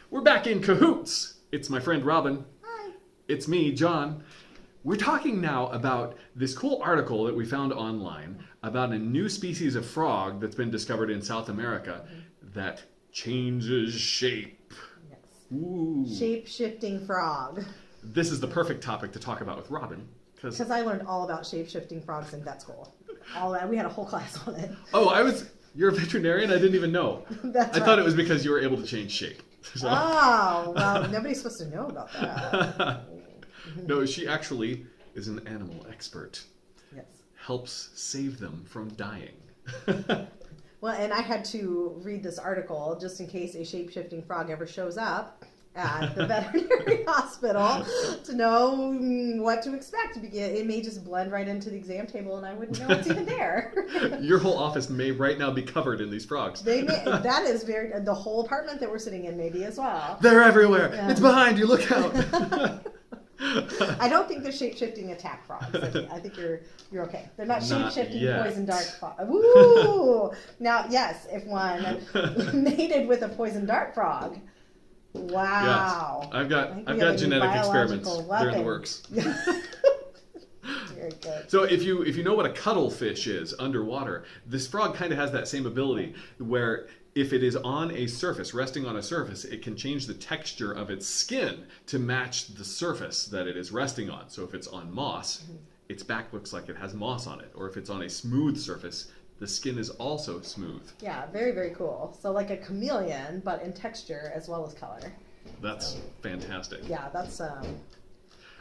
We're back in cahoots. It's my friend Robin. Hi. It's me, John. We're talking now about this cool article that we found online about a new species of frog that's been discovered in South America that changes shape. Yes. Ooh. Shape-shifting frog. This is the perfect topic to talk about with Robin. Because I learned all about shape-shifting frogs in vet school. All that. We had a whole class on it. You're a veterinarian? I didn't even know. That's I thought it was because you were able to change shape. So. Oh, well, nobody's supposed to know about that. No, she actually is an animal expert. Yes. Helps save them from dying. Well, and I had to read this article just in case a shape-shifting frog ever shows up at the veterinary hospital to know what to expect. It may just blend right into the exam table and I wouldn't know it's even there. Your whole office may right now be covered in these frogs. That is the whole apartment that we're sitting in maybe as well. They're everywhere. Yeah. It's behind you. Look out. I don't think they're shape-shifting attack frogs. I think you're okay. They're not shape-shifting yet. poison dart frogs. Woo! Now, yes, if one mated with a poison dart frog, wow. Yes. I've got we have a new genetic experiments. biological They're in the weapon. works. Very good. So if you know what a cuttlefish is underwater, this frog kind of has that same ability where if it is on a surface, resting on a surface, it can change the texture of its skin to match the surface that it is resting on. So if it's on moss, its back looks like it has moss on it. Or if it's on a smooth surface, the skin is also smooth. Yeah, very, very cool. So like a chameleon, but in texture as well as color. That's fantastic. Yeah, that's...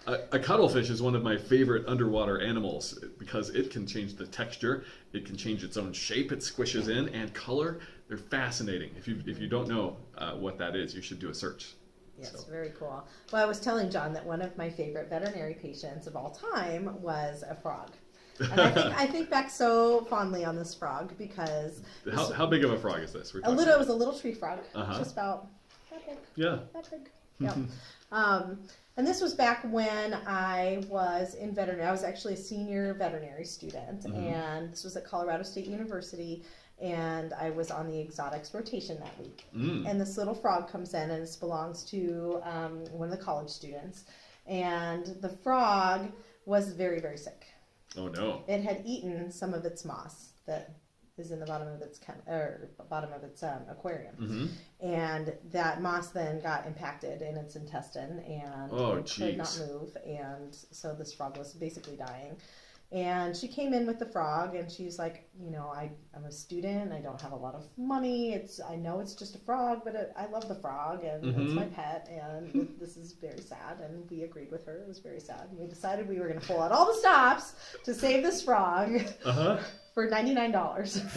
A cuttlefish is one of my favorite underwater animals because it can change the texture, it can change its own shape, it squishes in, and color. They're fascinating. If you don't know what that is, you should do a search. Yes, So. very cool. Well, I was telling John that one of my favorite veterinary patients of all time was a frog. And I think back so fondly on this frog because... How big of a frog is this? It was a little tree frog. Just about that big. Yeah. That big. Yeah. And this was back when I was in veterinary. I was actually a senior veterinary student, and this was at Colorado State University, and I was on the exotics rotation that week. And this little frog comes in, and this belongs to one of the college students, and the frog was very, very sick. Oh no. It had eaten some of its moss that is in the bottom of its aquarium, and that moss then got impacted in its intestine, and it could not move, and so this frog was basically dying. And she came in with the frog, and she's like, I'm a student, I don't have a lot of money. I know it's just a frog, but I love the frog, and it's my pet, and this is very sad. And we agreed with her; it was very sad. And we decided we were going to pull out all the stops to save this frog for $99.